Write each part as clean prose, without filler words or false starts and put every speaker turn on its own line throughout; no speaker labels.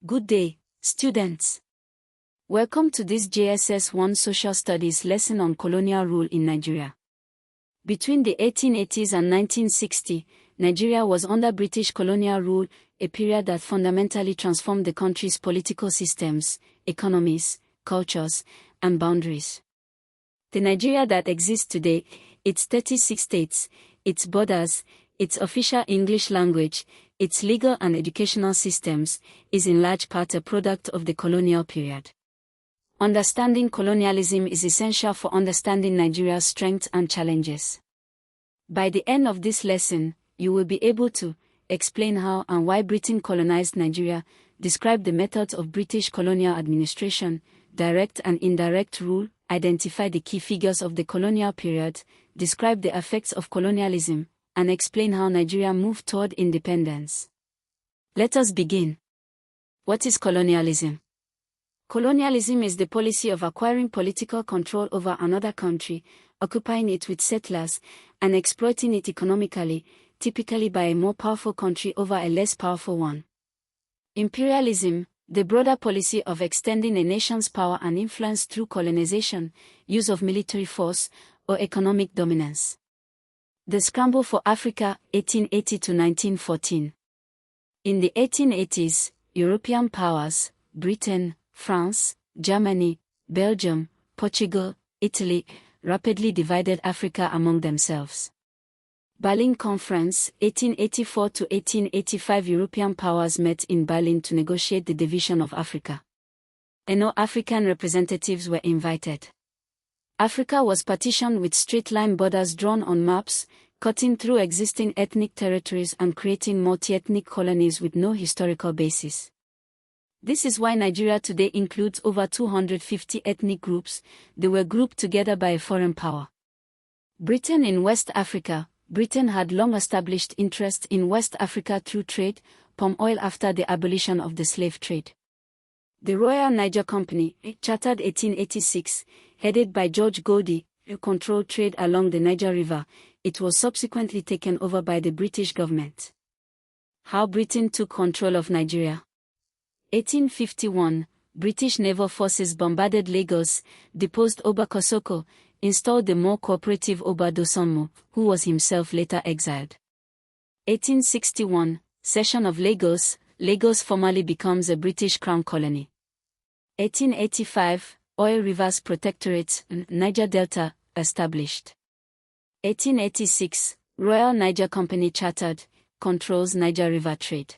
Good day, students. Welcome to this JSS 1 Social Studies lesson on colonial rule in Nigeria. Between the 1880s and 1960, Nigeria was under British colonial rule, a period that fundamentally transformed the country's political systems, economies, cultures, and boundaries. The Nigeria that exists today, its 36 states, its borders, its official English language, its legal and educational systems, is in large part a product of the colonial period. Understanding colonialism is essential for understanding Nigeria's strengths and challenges. By the end of this lesson, you will be able to explain how and why Britain colonized Nigeria, describe the methods of British colonial administration, direct and indirect rule, identify the key figures of the colonial period, describe the effects of colonialism, and explain how Nigeria moved toward independence. Let us begin. What is colonialism? Colonialism is the policy of acquiring political control over another country, occupying it with settlers, and exploiting it economically, typically by a more powerful country over a less powerful one. Imperialism, the broader policy of extending a nation's power and influence through colonization, use of military force, or economic dominance. The Scramble for Africa, 1880 to 1914. In the 1880s, European powers, Britain, France, Germany, Belgium, Portugal, Italy, rapidly divided Africa among themselves. Berlin Conference, 1884 to 1885. European powers met in Berlin to negotiate the division of Africa. No African representatives were invited. Africa was partitioned with straight-line borders drawn on maps, cutting through existing ethnic territories and creating multi-ethnic colonies with no historical basis. This is why Nigeria today includes over 250 ethnic groups. They were grouped together by a foreign power. Britain in West Africa. Britain had long established interest in West Africa through trade, palm oil after the abolition of the slave trade. The Royal Niger Company, chartered 1886, headed by George Godey, controlled trade along the Niger River. It was subsequently taken over by the British government. How Britain took control of Nigeria. 1851, British naval forces bombarded Lagos, deposed Oba Kosoko, installed the more cooperative Oba Dosonmo, who was himself later exiled. 1861, Cession of Lagos. Lagos formally becomes a British Crown colony. 1885, Oil Rivers Protectorate, Niger Delta, established. 1886, Royal Niger Company chartered, controls Niger River trade.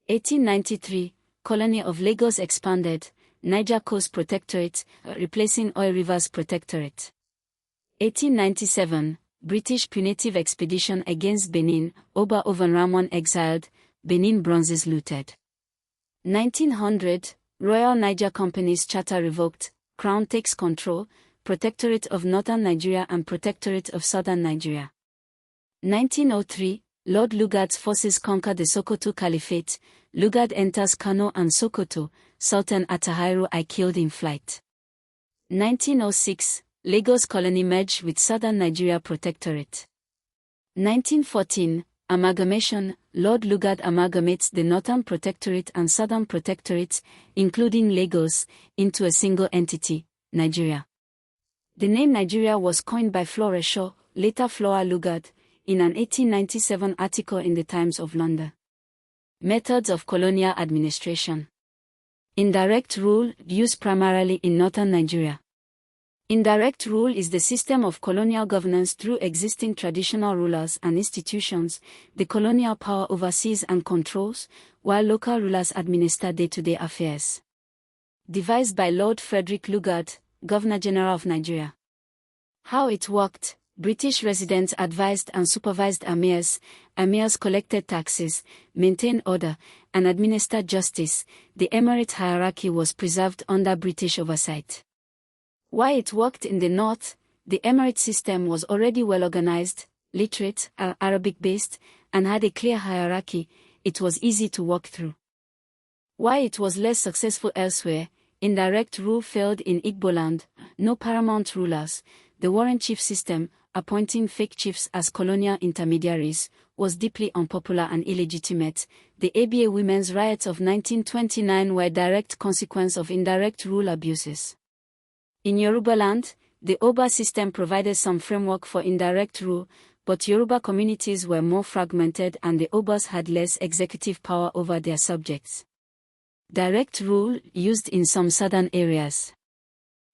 1893, Colony of Lagos expanded, Niger Coast Protectorate, replacing Oil Rivers Protectorate. 1897, British punitive expedition against Benin, Oba Ovenramon exiled, Benin bronzes looted. 1900, Royal Niger Company's charter revoked, Crown takes control, Protectorate of Northern Nigeria and Protectorate of Southern Nigeria. 1903, Lord Lugard's forces conquer the Sokoto Caliphate, Lugard enters Kano and Sokoto, Sultan Atahiru I killed in flight. 1906, Lagos colony merged with Southern Nigeria Protectorate. 1914, amalgamation, Lord Lugard amalgamates the Northern Protectorate and Southern Protectorate, including Lagos, into a single entity, Nigeria. The name Nigeria was coined by Flora Shaw, later Flora Lugard, in an 1897 article in the Times of London. Methods of colonial administration. Indirect rule, used primarily in northern Nigeria. Indirect rule is the system of colonial governance through existing traditional rulers and institutions. The colonial power oversees and controls, while local rulers administer day-to-day affairs. Devised by Lord Frederick Lugard, Governor-General of Nigeria. How it worked: British residents advised and supervised emirs. Emirs collected taxes, maintained order, and administered justice. The emirate hierarchy was preserved under British oversight. Why it worked in the north: the emirate system was already well organized, literate, Arabic-based, and had a clear hierarchy. It was easy to walk through. Why it was less successful elsewhere: indirect rule failed in Igboland, no paramount rulers, the warrant chief system, appointing fake chiefs as colonial intermediaries, was deeply unpopular and illegitimate. The ABA women's riots of 1929 were a direct consequence of indirect rule abuses. In Yorubaland, the Oba system provided some framework for indirect rule, but Yoruba communities were more fragmented and the Obas had less executive power over their subjects. Direct rule, used in some southern areas.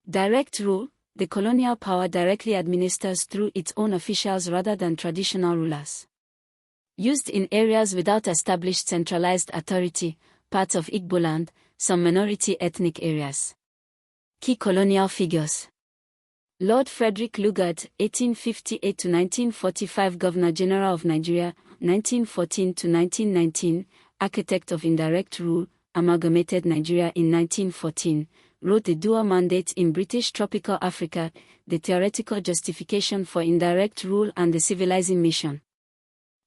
Direct rule, the colonial power directly administers through its own officials rather than traditional rulers. Used in areas without established centralized authority, parts of Igboland, some minority ethnic areas. Key colonial figures. Lord Frederick Lugard, 1858–1945, Governor-General of Nigeria, 1914–1919, architect of indirect rule, amalgamated Nigeria in 1914, wrote The Dual Mandate in British Tropical Africa, the theoretical justification for indirect rule and the civilizing mission.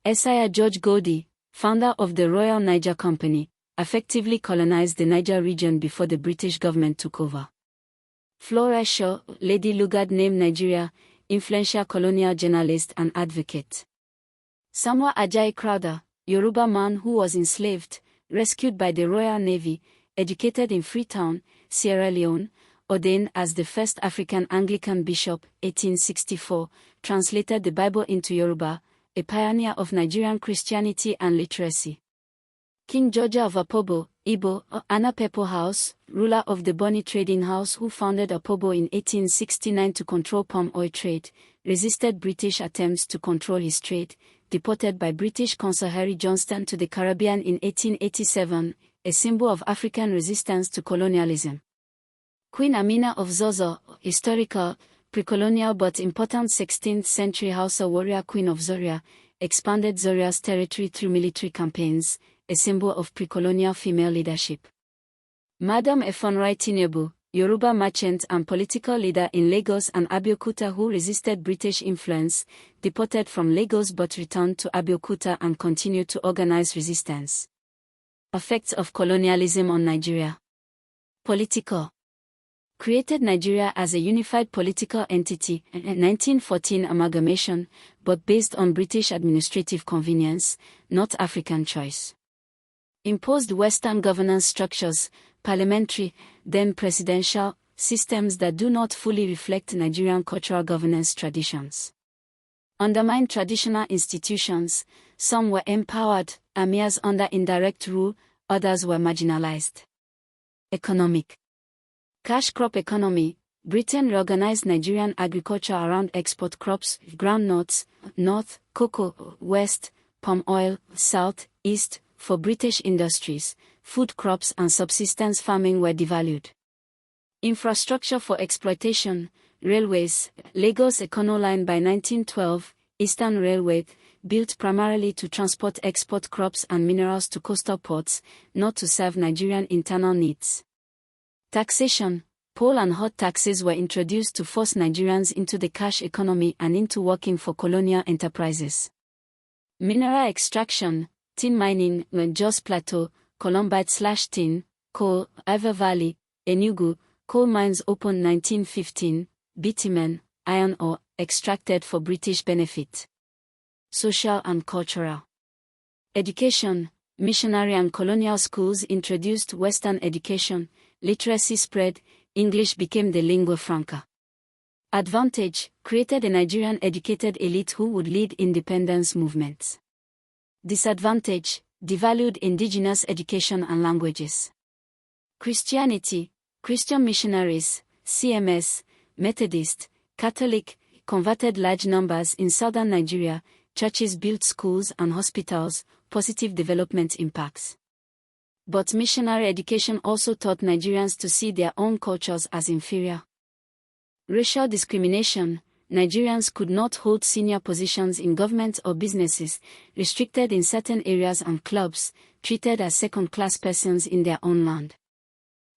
Esaiah George Goldie, founder of the Royal Niger Company, effectively colonized the Niger region before the British government took over. Flora Shaw, Lady Lugard named Nigeria, influential colonial journalist and advocate. Samuel Ajayi Crowther, Yoruba man who was enslaved, rescued by the Royal Navy, educated in Freetown, Sierra Leone, ordained as the first African Anglican bishop, 1864, translated the Bible into Yoruba, a pioneer of Nigerian Christianity and literacy. King George of Opobo, Igbo, Anapepo House, ruler of the Bonny Trading House who founded Opobo in 1869 to control palm oil trade, resisted British attempts to control his trade, deported by British Consul Harry Johnston to the Caribbean in 1887, a symbol of African resistance to colonialism. Queen Amina of Zozo, historical, pre-colonial but important 16th century Hausa warrior Queen of Zoria, expanded Zoria's territory through military campaigns, a symbol of pre-colonial female leadership. Madam Efonroy Tinubu, Yoruba merchant and political leader in Lagos and Abeokuta who resisted British influence, deported from Lagos but returned to Abeokuta and continued to organize resistance. Effects of colonialism on Nigeria. Political. Created Nigeria as a unified political entity, in 1914 amalgamation, but based on British administrative convenience, not African choice. Imposed Western governance structures, parliamentary, then presidential, systems that do not fully reflect Nigerian cultural governance traditions. Undermined traditional institutions, some were empowered, emirs under indirect rule, others were marginalized. Economic. Cash crop economy. Britain reorganized Nigerian agriculture around export crops, groundnuts, north, cocoa, west, palm oil, south, east. For British industries, food crops and subsistence farming were devalued. Infrastructure for exploitation, railways, Lagos Econo Line by 1912, Eastern Railway, built primarily to transport export crops and minerals to coastal ports, not to serve Nigerian internal needs. Taxation, poll and hot taxes were introduced to force Nigerians into the cash economy and into working for colonial enterprises. Mineral extraction, tin mining, Jos Plateau, Columbite/tin, coal, Iver Valley, Enugu, coal mines opened 1915, bitumen, iron ore, extracted for British benefit. Social and cultural. Education, missionary and colonial schools introduced Western education, literacy spread, English became the lingua franca. Advantage, created a Nigerian educated elite who would lead independence movements. Disadvantage, devalued indigenous education and languages. Christianity, Christian missionaries, CMS, Methodist, Catholic, converted large numbers in southern Nigeria, churches built schools and hospitals, positive development impacts. But missionary education also taught Nigerians to see their own cultures as inferior. Racial discrimination, Nigerians could not hold senior positions in government or businesses, restricted in certain areas and clubs, treated as second-class persons in their own land.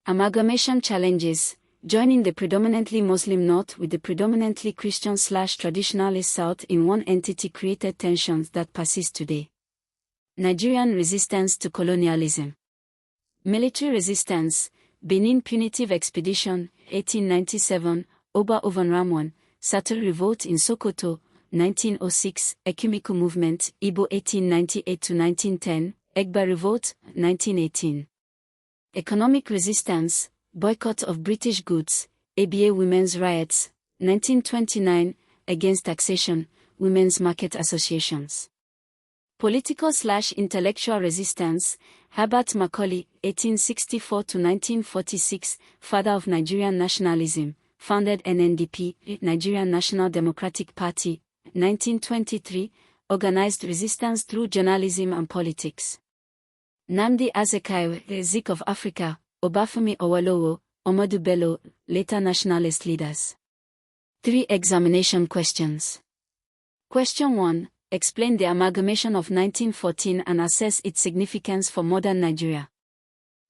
Amalgamation challenges, joining the predominantly Muslim North with the predominantly Christian/traditionalist South in one entity created tensions that persist today. Nigerian resistance to colonialism. Military resistance, Benin Punitive Expedition, 1897, Oba Ovan Ramwan, Satur Revolt in Sokoto, 1906, Ekumeku Movement, Igbo 1898–1910, Egba Revolt, 1918. Economic Resistance, Boycott of British Goods, ABA Women's Riots, 1929, Against Taxation, Women's Market Associations. Political/intellectual resistance, Herbert Macaulay, 1864–1946, father of Nigerian nationalism, founded NNDP, Nigerian National Democratic Party, 1923, organized resistance through journalism and politics. Nnamdi Azikiwe, the Zik of Africa, Obafemi Awolowo, Ahmadu Bello, later nationalist leaders. 3 examination questions. Question 1. Explain the amalgamation of 1914 and assess its significance for modern Nigeria.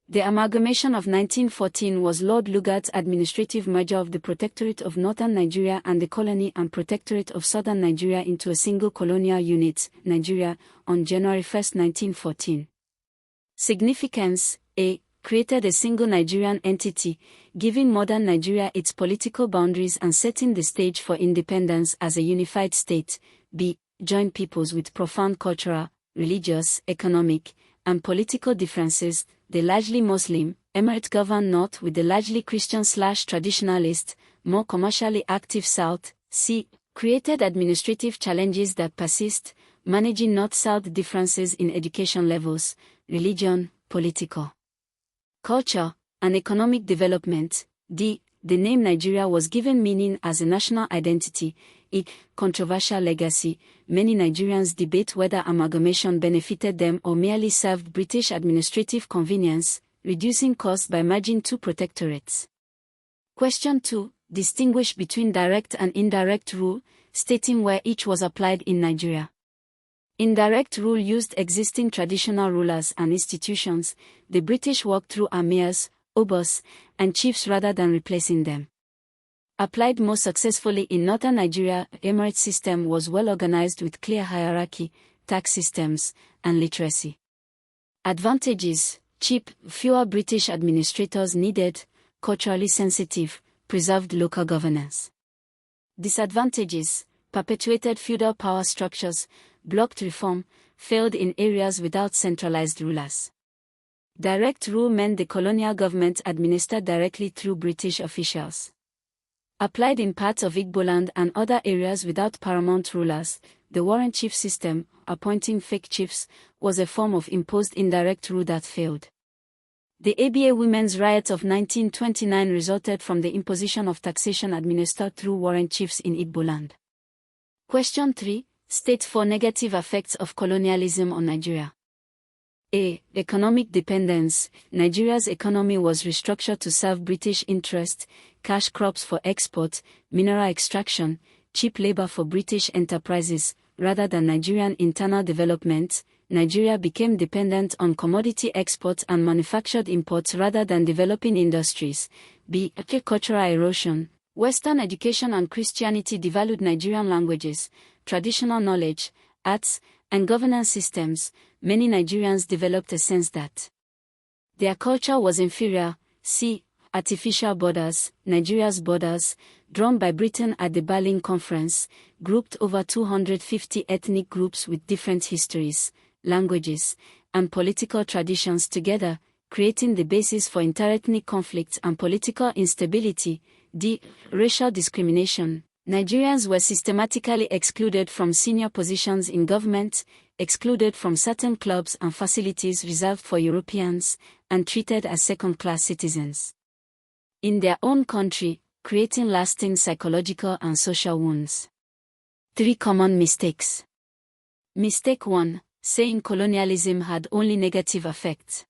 The amalgamation of 1914 was Lord Lugard's administrative merger of the Protectorate of Northern Nigeria and the Colony and Protectorate of Southern Nigeria into a single colonial unit, Nigeria, on January 1, 1914. Significance: A. Created a single Nigerian entity, giving modern Nigeria its political boundaries and setting the stage for independence as a unified state. B. Joined peoples with profound cultural, religious, economic, and political differences, the largely Muslim, emirate-governed North with the largely Christian/traditionalist, more commercially active South. C. Created administrative challenges that persist, managing North-South differences in education levels, religion, political culture, and economic development. D. The name Nigeria was given meaning as a national identity. E. Controversial legacy. Many Nigerians debate whether amalgamation benefited them or merely served British administrative convenience, reducing costs by merging 2 protectorates. Question 2. Distinguish between direct and indirect rule, stating where each was applied in Nigeria. Indirect rule used existing traditional rulers and institutions. The British worked through emirs, obos, and chiefs rather than replacing them. Applied most successfully in northern Nigeria, emirate system was well organized with clear hierarchy, tax systems, and literacy. Advantages: cheap, fewer British administrators needed, culturally sensitive, preserved local governance. Disadvantages: perpetuated feudal power structures, blocked reform, failed in areas without centralized rulers. Direct rule meant the colonial government administered directly through British officials. Applied in parts of Igboland and other areas without paramount rulers, the warrant chief system, appointing fake chiefs, was a form of imposed indirect rule that failed. The ABA Women's Riot of 1929 resulted from the imposition of taxation administered through warrant chiefs in Igboland. Question 3. State 4 negative effects of colonialism on Nigeria. A. Economic dependence. Nigeria's economy was restructured to serve British interests, cash crops for export, mineral extraction, cheap labor for British enterprises, rather than Nigerian internal development. Nigeria became dependent on commodity exports and manufactured imports rather than developing industries. B. Cultural erosion. Western education and Christianity devalued Nigerian languages, traditional knowledge, arts, and governance systems. Many Nigerians developed a sense that their culture was inferior. C. Artificial borders. Nigeria's borders, drawn by Britain at the Berlin Conference, grouped over 250 ethnic groups with different histories, languages, and political traditions together, creating the basis for interethnic conflicts and political instability. D. Racial discrimination. Nigerians were systematically excluded from senior positions in government, excluded from certain clubs and facilities reserved for Europeans, and treated as second-class citizens in their own country, creating lasting psychological and social wounds. 3 common mistakes. Mistake 1. Saying colonialism had only negative effects.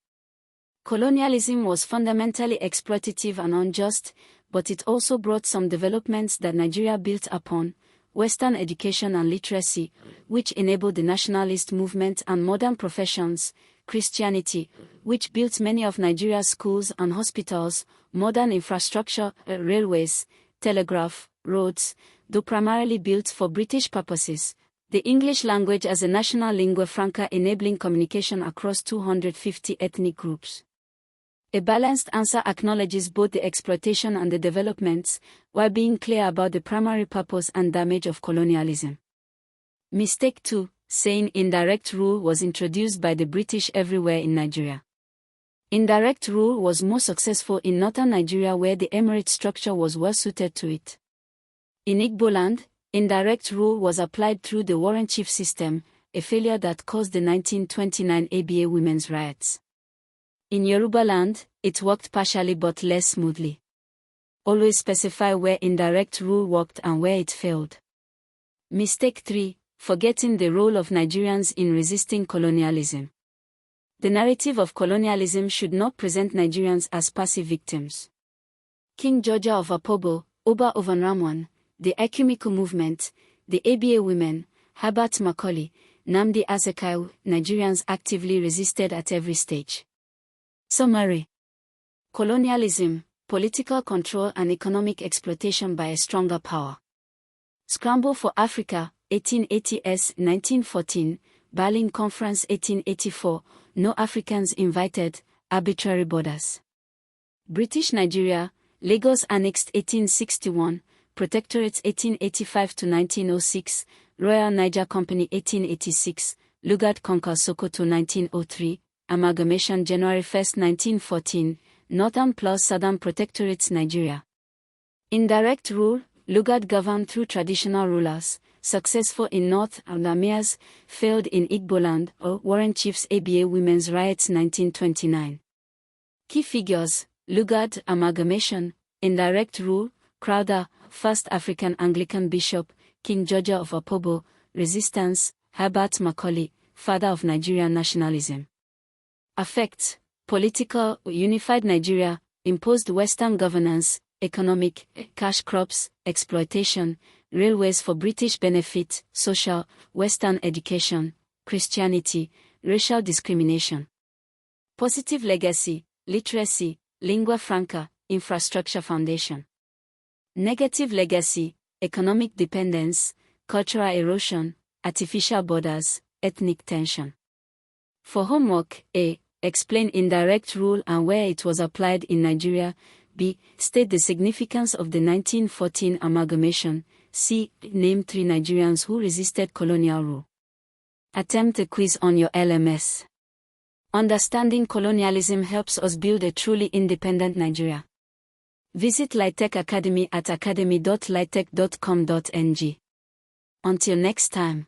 Colonialism was fundamentally exploitative and unjust, but it also brought some developments that Nigeria built upon: Western education and literacy, which enabled the nationalist movement and modern professions; Christianity, which built many of Nigeria's schools and hospitals; modern infrastructure, railways, telegraph, roads, though primarily built for British purposes; the English language as a national lingua franca enabling communication across 250 ethnic groups. A balanced answer acknowledges both the exploitation and the developments, while being clear about the primary purpose and damage of colonialism. Mistake 2, saying indirect rule was introduced by the British everywhere in Nigeria. Indirect rule was more successful in northern Nigeria where the emirate structure was well suited to it. In Igboland, indirect rule was applied through the warrant chief system, a failure that caused the 1929 ABA women's riots. In Yorubaland, it worked partially but less smoothly. Always specify where indirect rule worked and where it failed. Mistake 3, forgetting the role of Nigerians in resisting colonialism. The narrative of colonialism should not present Nigerians as passive victims. King Georgia of Apobo, Oba Ovanramwan, the Ekumiko movement, the ABA women, Herbert Macaulay, Nnamdi Azikiwe, Nigerians actively resisted at every stage. Summary: colonialism, political control and economic exploitation by a stronger power. Scramble for Africa, 1880s 1914, Berlin Conference 1884, No Africans invited, arbitrary borders. British Nigeria, Lagos Annexed 1861, Protectorates 1885-1906, Royal Niger Company 1886, Lugard conquers Sokoto 1903, Amalgamation January 1, 1914, Northern plus Southern Protectorates Nigeria. Indirect rule, Lugard governed through traditional rulers, successful in North and Amirs, failed in Igboland, or Warrant Chiefs ABA Women's Riots 1929. Key figures, Lugard, Amalgamation, Indirect rule, Crowther, First African Anglican Bishop, King Georgia of Apobo, Resistance, Herbert Macaulay, father of Nigerian nationalism. Effects: political, unified Nigeria, imposed Western governance, economic, cash crops, exploitation, railways for British benefit, social, Western education, Christianity, racial discrimination. Positive legacy, literacy, lingua franca, infrastructure foundation. Negative legacy, economic dependence, cultural erosion, artificial borders, ethnic tension. For homework, A. Explain indirect rule and where it was applied in Nigeria. B. State the significance of the 1914 amalgamation. C. Name 3 Nigerians who resisted colonial rule. Attempt a quiz on your LMS. Understanding colonialism helps us build a truly independent Nigeria. Visit Litech Academy at academy.litech.com.ng. Until next time.